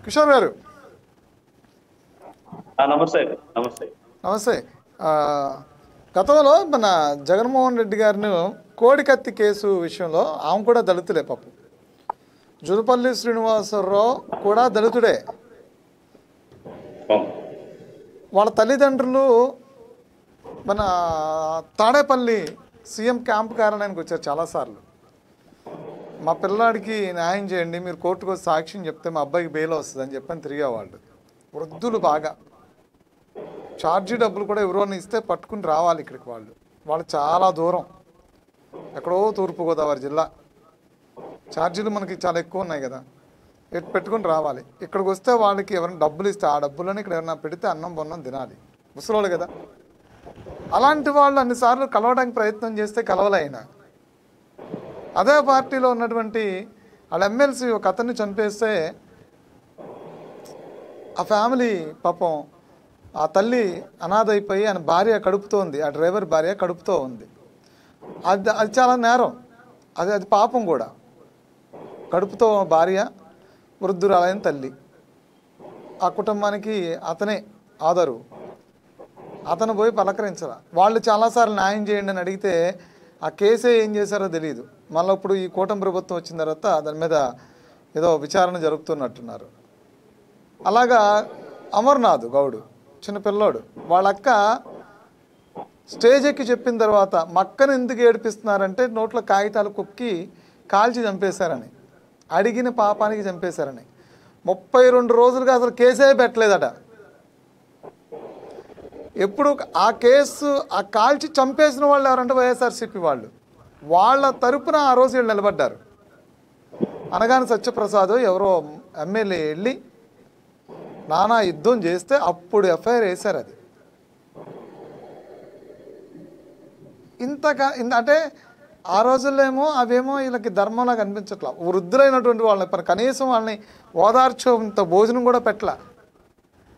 కిషోర్ గారు నమస్తే నమస్తే. నమస్తే. ఆ, గతంలో మన జగన్మోహన్ రెడ్డి గారిని కోడికత్తి కేసు విషయంలో ఆమె కూడా దళితులే పాపం. జులపల్లి శ్రీనివాసరావు కూడా దళితుడే. వాళ్ళ తల్లిదండ్రులు మన తాడేపల్లి సీఎం క్యాంప్ కార్యాలయానికి వచ్చారు చాలాసార్లు. మా పిల్లాడికి న్యాయం చేయండి, మీరు కోర్టుకు వచ్చి సాక్ష్యం చెప్తే మా అబ్బాయికి బెయిల్ వస్తుందని చెప్పని తిరిగేవాళ్ళు. వృద్ధులు బాగా ఛార్జీ డబ్బులు కూడా ఎవరోని ఇస్తే పట్టుకుని రావాలి ఇక్కడికి. వాళ్ళు చాలా దూరం, ఎక్కడో తూర్పుగోదావరి జిల్లా. ఛార్జీలు మనకి చాలా ఎక్కువ ఉన్నాయి కదా, పెట్టుకుని రావాలి. ఇక్కడికి వస్తే వాళ్ళకి ఎవరైనా డబ్బులు ఇస్తే ఆ డబ్బులని ఇక్కడ ఎవరైనా పెడితే అన్నం బొన్నం తినాలి, ముసలోళ్ళు కదా. అలాంటి వాళ్ళు అన్నిసార్లు కలవడానికి ప్రయత్నం చేస్తే కలవలైనా. అదే పార్టీలో ఉన్నటువంటి వాళ్ళ ఎమ్మెల్సీ ఒక అతన్ని చంపేస్తే ఆ ఫ్యామిలీ పాపం, ఆ తల్లి అనాథ అయిపోయి ఆయన భార్య కడుపుతోంది, ఆ డ్రైవర్ భార్య కడుపుతూ ఉంది. అది చాలా నేరం, అది పాపం కూడా. కడుపుతో భార్య, వృద్ధురాలైన తల్లి, ఆ కుటుంబానికి అతనే ఆధారు. అతను పోయి పలకరించాల. వాళ్ళు చాలాసార్లు న్యాయం చేయండి అని అడిగితే ఆ కేసే ఏం చేశారో తెలియదు. మళ్ళీ ఇప్పుడు ఈ కూటమి ప్రభుత్వం వచ్చిన తర్వాత దాని మీద ఏదో విచారణ జరుపుతున్నట్టున్నారు. అలాగా అమర్నాథ్ గౌడు చిన్నపిల్లోడు, వాళ్ళ అక్క స్టేజ్ ఎక్కి చెప్పిన తర్వాత మక్కను ఎందుకు ఏడిపిస్తున్నారంటే నోట్లో కాగితాలు కుక్కి కాల్చి చంపేశారని, అడిగిన పాపానికి చంపేశారని. 32 రోజులుగా అసలు కేసే పెట్టలేదట. ఎప్పుడు ఆ కేసు ఆ కాల్చి చంపేసిన వాళ్ళు ఎవరంటే వైఎస్ఆర్సీపీ వాళ్ళ తరపున ఆ రోజు వీళ్ళు నిలబడ్డారు. అనగానే సత్యప్రసాద్ ఎవరో ఎమ్మెల్యే వెళ్ళి నానా యుద్ధం చేస్తే అప్పుడు ఎఫ్ఐఆర్ వేశారు. అది అంటే ఆ రోజుల్లో ఏమో అవేమో వీళ్ళకి ధర్మంలా కనిపించట్లా. వృద్ధులైనటువంటి వాళ్ళని కనీసం వాళ్ళని ఓదార్చేంత భోజనం కూడా పెట్టలా.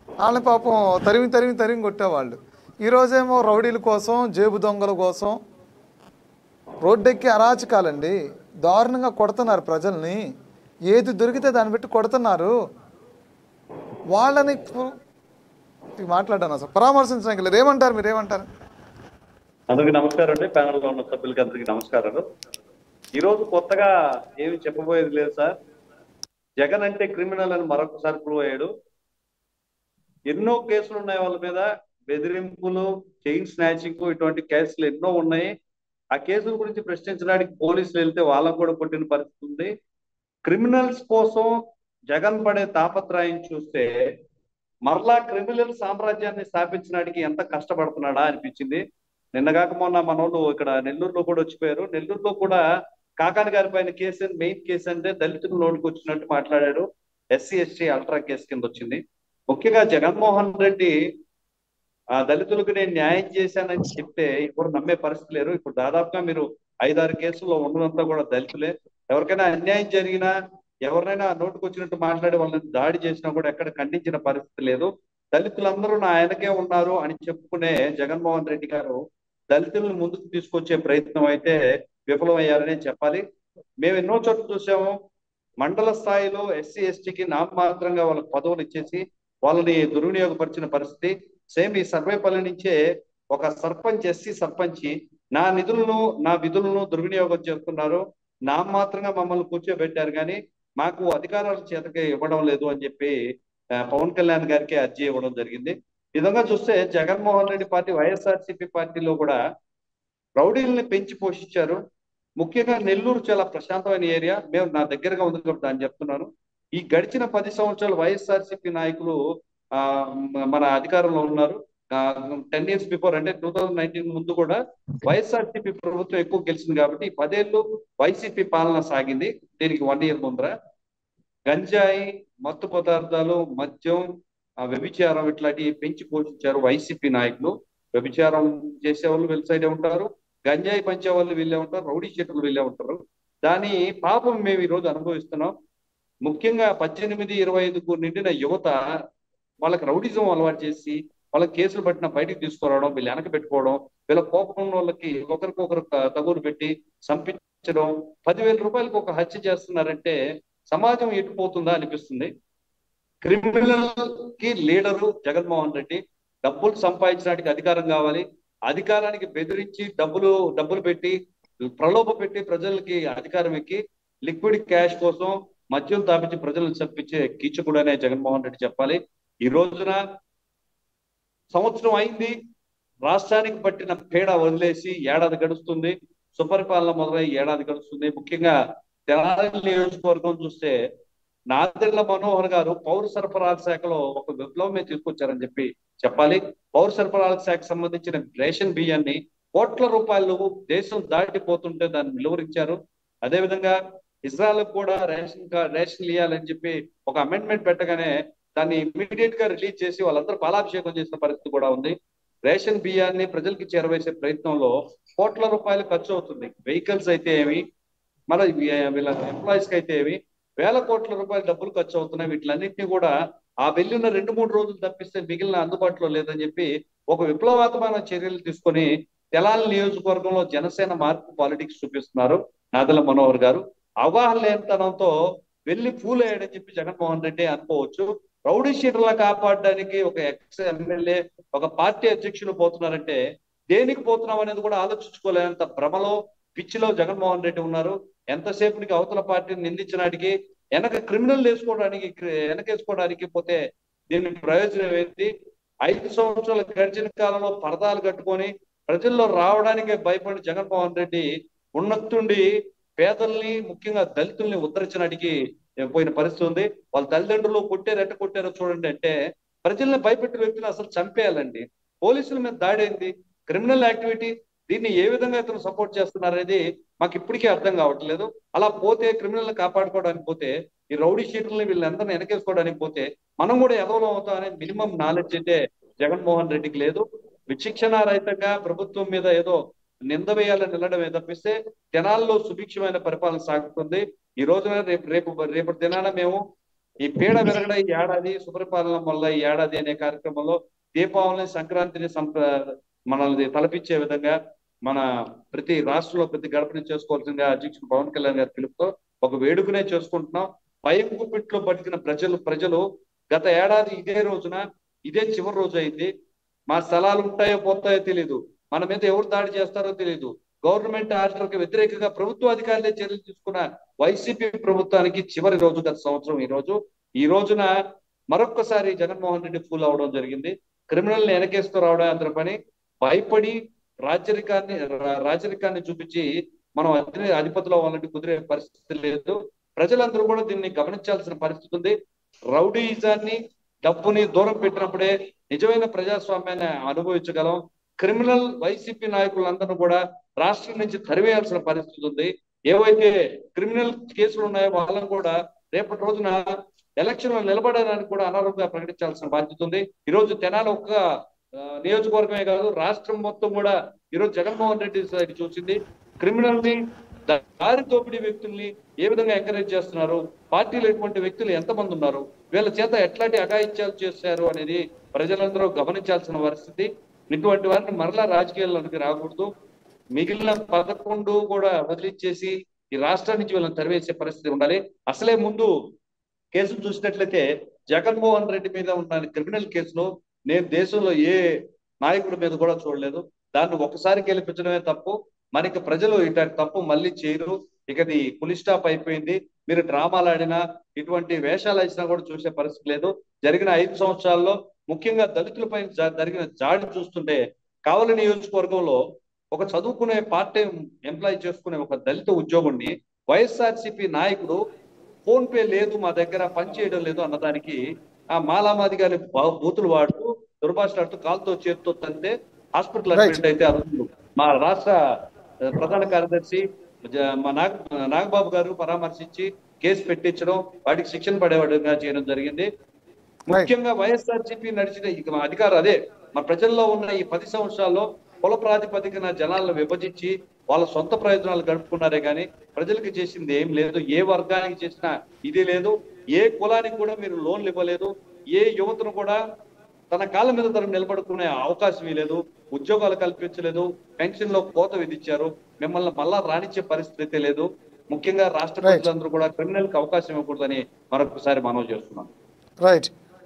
వాళ్ళని పాపం తరిమి కొట్టేవాళ్ళు. ఈరోజేమో రౌడీల కోసం, జేబు దొంగల కోసం రోడ్డెక్కి అరాచకాలండి. దారుణంగా కొడుతున్నారు ప్రజల్ని. ఏది దొరికితే దాన్ని పెట్టి కొడుతున్నారు. వాళ్ళని మాట్లాడాను అసలు పరామర్శించడానికి లేదు. ఏమంటారు, మీరు ఏమంటారు? అందరికి నమస్కారం అండి, ప్యానల్లో ఉన్న సభ్యులకి అందరికి నమస్కారాలు. ఈరోజు కొత్తగా ఏమి చెప్పబోయేది లేదు సార్. జగన్ అంటే క్రిమినల్ అని మరొకసారి ప్రూవ్ అయ్యాడు. ఎన్నో కేసులు ఉన్నాయి వాళ్ళ మీద, బెదిరింపులు, చైన్ స్నాచింగ్, ఇటువంటి కేసులు ఎన్నో ఉన్నాయి. ఆ కేసుల గురించి ప్రశ్నించడానికి పోలీసులు వెళ్తే వాళ్ళకు కూడా కొట్టిన పరిస్థితి ఉంది. క్రిమినల్స్ కోసం జగన్ పడే తాపత్రయం చూస్తే మరలా క్రిమినల్ సామ్రాజ్యాన్ని స్థాపించడానికి ఎంత కష్టపడుతున్నాడా అనిపించింది. నిన్నగాక మొన్న మనోళ్ళు ఇక్కడ నెల్లూరులో కూడా వచ్చిపోయారు. నెల్లూరులో కూడా కాకాని గారి పైన కేసు, మెయిన్ కేసు అంటే దళితులు నోటికి వచ్చినట్టు మాట్లాడాడు. ఎస్సీ ఎస్టీ అల్ట్రా కేసు కింద వచ్చింది. ముఖ్యంగా జగన్మోహన్ రెడ్డి ఆ దళితులకు నేను న్యాయం చేశానని చెప్తే ఇప్పుడు నమ్మే పరిస్థితి లేరు. ఇప్పుడు దాదాపుగా మీరు 5-6 కేసుల్లో ఉన్నదంతా కూడా దళితులే. ఎవరికైనా అన్యాయం జరిగినా, ఎవరినైనా నోటుకు వచ్చినట్టు మాట్లాడి వాళ్ళని దాడి చేసినా కూడా ఎక్కడ ఖండించిన పరిస్థితి లేదు. దళితులందరూ నా ఆయనకే ఉన్నారు అని చెప్పుకునే జగన్మోహన్ రెడ్డి గారు దళితులను ముందుకు తీసుకొచ్చే ప్రయత్నం అయితే విఫలమయ్యారనే చెప్పాలి. మేము ఎన్నో చోట్ల చూసాము. మండల స్థాయిలో ఎస్సీ ఎస్టీకి నామమాత్రంగా వాళ్ళకి పదవులు ఇచ్చేసి వాళ్ళని దుర్వినియోగపరిచిన పరిస్థితి. సేమ్ ఈ సర్వేపల్లి నుంచే ఒక సర్పంచ్, ఎస్సీ సర్పంచ్ నా నిధులను, నా విధులను దుర్వినియోగం చేస్తున్నారు, నామమాత్రంగా మమ్మల్ని కూర్చోబెట్టారు కానీ మాకు అధికారాల చేతకి ఇవ్వడం లేదు అని చెప్పి పవన్ కళ్యాణ్ గారికి అర్జీ ఇవ్వడం జరిగింది. ఈ విధంగా చూస్తే జగన్మోహన్ రెడ్డి పార్టీ, వైఎస్ఆర్సీపీ పార్టీలో కూడా రౌడీల్ని పెంచి పోషించారు. ముఖ్యంగా నెల్లూరు చాలా ప్రశాంతమైన ఏరియా. నా దగ్గరగా ఉంది కాబట్టి దాన్ని చెప్తున్నాను. ఈ గడిచిన 10 సంవత్సరాలు వైఎస్ఆర్సీపీ నాయకులు మన అధికారంలో ఉన్నారు. 10 years బిఫోర్ అంటే 2019 ముందు కూడా వైఎస్ఆర్సీపీ ప్రభుత్వం ఎక్కువ గెలిచింది కాబట్టి 10 ఏళ్ళు వైసీపీ పాలన సాగింది. దీనికి 1 year ముందర గంజాయి, మత్తు పదార్థాలు, మద్యం, వ్యభిచారం ఇట్లాంటివి పెంచి పోషించారు వైసీపీ నాయకులు. వ్యభిచారం చేసేవాళ్ళు వీళ్ళ సైడే ఉంటారు, గంజాయి పంచే వాళ్ళు వీళ్ళే ఉంటారు, రౌడీ షీటర్లు వీళ్ళే ఉంటారు. దాని పాపం మేము ఈరోజు అనుభవిస్తున్నాం. ముఖ్యంగా 18-25కు నిండిన యువత వాళ్ళకి రౌడిజం అలవాటు చేసి వాళ్ళకి కేసులు పట్టిన బయటకు తీసుకురావడం, వీళ్ళు వెనక పెట్టుకోవడం, వీళ్ళ కోపం వాళ్ళకి ఒకరికొకరు తగులు పెట్టి చంపించడం, 10,000 రూపాయలకు ఒక హత్య చేస్తున్నారంటే సమాజం ఎటుపోతుందా అనిపిస్తుంది. క్రిమినల్ కి లీడరు జగన్మోహన్ రెడ్డి. డబ్బులు సంపాదించడానికి అధికారం కావాలి, అధికారానికి బెదిరించి డబ్బులు పెట్టి ప్రలోభ పెట్టి ప్రజలకి అధికారం ఎక్కి లిక్విడ్ క్యాష్ కోసం మద్యం తాపించి ప్రజలను చంపించే కీచకుడనే జగన్మోహన్ రెడ్డి చెప్పాలి. ఈ రోజున సంవత్సరం అయింది, రాష్ట్రానికి పట్టిన పీడ వదిలేసి ఏడాది గడుస్తుంది, సుపరిపాలన మొదలై ఏడాది గడుస్తుంది. ముఖ్యంగా తెలంగాణ నియోజకవర్గం చూస్తే నాదెళ్ల మనోహర్ గారు పౌర సరఫరాల శాఖలో ఒక విప్లవమే తీసుకొచ్చారని చెప్పాలి. పౌర సరఫరాల శాఖకు సంబంధించిన రేషన్ బియ్యాన్ని కోట్ల రూపాయలు దేశం దాటిపోతుంటే దాన్ని నిలువరించారు. అదేవిధంగా ఇజ్రాయల్ కూడా రేషన్ ఇవ్వాలని చెప్పి ఒక అమెండ్మెంట్ పెట్టగానే దాన్ని ఇమీడియట్ గా రిలీజ్ చేసి వాళ్ళందరూ పాలాభిషేకం చేసిన పరిస్థితి కూడా ఉంది. రేషన్ బియ్యాన్ని ప్రజలకి చేరవేసే ప్రయత్నంలో కోట్ల రూపాయలు ఖర్చు అవుతుంది. వెహికల్స్ అయితే ఏమి, మన వీళ్ళ ఎంప్లాయీస్ కి అయితే ఏమి వేల కోట్ల రూపాయల డబ్బులు ఖర్చు అవుతున్నాయి. వీటిలన్నింటినీ కూడా ఆ వెళ్ళిన 2-3 రోజులు తప్పిస్తే మిగిలిన అందుబాటులో లేదని చెప్పి ఒక విప్లవాత్మక చర్యలు తీసుకొని తెలాల నియోజకవర్గంలో జనసేన మార్పు పాలిటిక్స్ చూపిస్తున్నారు నాదెళ్ల మనోహర్ గారు. అవగాహన లేనితనంతో వెళ్ళి ఫూల్ అయ్యాడని చెప్పి జగన్మోహన్ రెడ్డి అనుకోవచ్చు. రౌడీ షీటర్లా కాపాడడానికి ఒక ఎక్స్ ఎమ్మెల్యే, ఒక పార్టీ అధ్యక్షులు పోతున్నారంటే దేనికి పోతున్నాం అనేది కూడా ఆలోచించుకోలేనంత భ్రమలో పిచ్చిలో జగన్మోహన్ రెడ్డి ఉన్నారు. ఎంతసేపునికి అవతల పార్టీని నిందించడానికి క్రిమినల్ వెనకేసుకోవడానికి పోతే దీని ప్రయోజనం ఏంటి? 5 సంవత్సరాల గడిచిన కాలంలో పరదాలు కట్టుకొని ప్రజల్లో రావడానికి భయపడి జగన్మోహన్ రెడ్డి ఉన్నట్టుండి పేదల్ని, ముఖ్యంగా దళితుల్ని ఉద్ధరించడానికి పోయిన పరిస్థితి ఉంది. వాళ్ళ తల్లిదండ్రులు ఎట్ట కొట్టారో చూడండి అంటే ప్రజల్ని భయపెట్టిన వ్యక్తిని అసలు చంపేయాలండి. పోలీసుల మీద దాడి అయింది, క్రిమినల్ యాక్టివిటీ. దీన్ని ఏ విధంగా ఇతను సపోర్ట్ చేస్తున్నారనేది మాకు ఇప్పటికీ అర్థం కావట్లేదు. అలా పోతే క్రిమినల్ కాపాడుకోవడానికి పోతే, ఈ రౌడీ షీటర్ని వీళ్ళందరినీ వెనకేసుకోవడానికి పోతే మనం కూడా ఎదవలం అవుతాం అనే మినిమం నాలెడ్జ్ అయితే జగన్మోహన్ రెడ్డికి లేదు. విచక్షణారహితంగా ప్రభుత్వం మీద ఏదో నింద వేయాలని వెళ్ళడమే తప్పిస్తే జనాల్లో సుభిక్షమైన పరిపాలన సాగుతుంది. ఈ రోజున రేపటి దినాన మేము ఈ పీడ విరగడ ఈ ఏడాది, సుపరిపాలన వల్ల ఈ ఏడాది అనే కార్యక్రమంలో దీపావళిని, సంక్రాంతిని మనల్ని తలపించే విధంగా మన ప్రతి రాష్ట్రంలో ప్రతి గడపని చేసుకోవాల్సిందిగా అధ్యక్షుడు పవన్ కళ్యాణ్ గారి పిలుపుతో ఒక వేడుకనే చేసుకుంటున్నాం. భయం గుప్పిట్లో బతికిన ప్రజలు గత ఏడాది ఇదే రోజున, ఇదే చివరి రోజు అయింది. మా స్థలాలు ఉంటాయో పోతాయో తెలీదు, మన మీద ఎవరు దాడి చేస్తారో తెలీదు. గవర్నమెంట్ ఆర్డర్కి వ్యతిరేకంగా ప్రభుత్వ అధికారులే చర్యలు తీసుకున్న వైసీపీ ప్రభుత్వానికి చివరి రోజు గత సంవత్సరం ఈ రోజున మరొక్కసారి జగన్మోహన్ రెడ్డి ఫూల్ అవడం జరిగింది. క్రిమినల్ని వెనకేస్తూ రావడం అందరి పని. భయపడి రాజరికాన్ని చూపించి మనం అధిపతిలో వాళ్ళంటి కుదిరే పరిస్థితి లేదు. ప్రజలందరూ కూడా దీన్ని గమనించాల్సిన పరిస్థితి ఉంది. రౌడీయిజాన్ని, డబ్బుని దూరం పెట్టినప్పుడే నిజమైన ప్రజాస్వామ్యాన్ని అనుభవించగలం. క్రిమినల్ వైసీపీ నాయకులందరూ కూడా రాష్ట్రం నుంచి తరివేయాల్సిన పరిస్థితి ఉంది. ఏవైతే క్రిమినల్ కేసులు ఉన్నాయో వాళ్ళని కూడా రేపటి రోజున ఎలక్షన్ లో నిలబడడానికి కూడా అనర్హంగా ప్రకటించాల్సిన బాధ్యత ఉంది. ఈరోజు తెనాలి ఒక్క నియోజకవర్గమే కాదు, రాష్ట్రం మొత్తం కూడా ఈరోజు జగన్మోహన్ రెడ్డి సైడ్ చూసింది. క్రిమినల్ ని, దారి దోపిడీ వ్యక్తుల్ని ఏ విధంగా ఎంకరేజ్ చేస్తున్నారు, పార్టీలో ఎటువంటి వ్యక్తులు ఎంతమంది ఉన్నారు, వీళ్ళ చేత ఎట్లాంటి అఘాయిత్యాలు చేశారు అనేది ప్రజలందరూ గమనించాల్సిన పరిస్థితి. ఇటువంటి వారిని మరలా రాజకీయాల్లోకి రాకూడదు. మిగిలిన 11 కూడా వదిలిచ్చేసి ఈ రాష్ట్రం నుంచి వీళ్ళని తరివేసే పరిస్థితి ఉండాలి. అసలే ముందు కేసులు చూసినట్లయితే జగన్మోహన్ రెడ్డి మీద ఉన్న క్రిమినల్ కేసులు నేను దేశంలో ఏ నాయకుడి మీద కూడా చూడలేదు. దాన్ని ఒకసారి గెలిపించడమే తప్పు. మనకి ప్రజలు ఇట్లాంటి తప్పు మళ్ళీ చేయరు. ఇకది పులి స్టాప్ అయిపోయింది. మీరు డ్రామాలు ఆడినా, ఇటువంటి వేషాలు వేసినా కూడా చూసే పరిస్థితి లేదు. జరిగిన 5 సంవత్సరాల్లో ముఖ్యంగా దళితులపై జరిగిన జాడి చూస్తుంటే కావలి నియోజకవర్గంలో ఒక చదువుకునే పార్ట్ టైం ఎంప్లాయీ చేసుకునే ఒక దళిత ఉద్యోగుడిని వైఎస్ఆర్సీపీ నాయకుడు ఫోన్ పే లేదు, మా దగ్గర పని చేయడం లేదు అన్నదానికి ఆ మాలామాది గారి బూతులు వాడుతూ, దుర్భాషలాడుతూ, కాలుతో చేతితో తంతే హాస్పిటల్ అడ్మిట్ అయితే మా రాష్ట్ర ప్రధాన కార్యదర్శి మా నాగబాబు గారు పరామర్శించి కేసు పెట్టించడం, వాటికి శిక్షణ పడేవాడుగా చేయడం జరిగింది. ముఖ్యంగా వైఎస్ఆర్సీపీ నడిచిన అధికారం అదే. మన ప్రజల్లో ఉన్న ఈ 10 సంవత్సరాల్లో కుల ప్రాతిపదికన జనాలను విభజించి వాళ్ళ సొంత ప్రయోజనాలు గడుపుకున్నారే కానీ ప్రజలకు చేసింది ఏం లేదు. ఏ వర్గానికి చేసినా ఇది లేదు. ఏ కులానికి కూడా మీరు లోన్లు ఇవ్వలేదు. ఏ యువతను కూడా తన కాళ్ళ మీద తను నిలబడుకునే అవకాశం ఇవ్వలేదు. ఉద్యోగాలు కల్పించలేదు. పెన్షన్ లో కోత విధించారు. మిమ్మల్ని మళ్ళా రాణించే పరిస్థితి లేదు. ముఖ్యంగా రాష్ట్ర ప్రజలందరూ కూడా క్రిమినల్ కి అవకాశం ఇవ్వకూడదని మరొకసారి మనవి చేస్తున్నాం. రైట్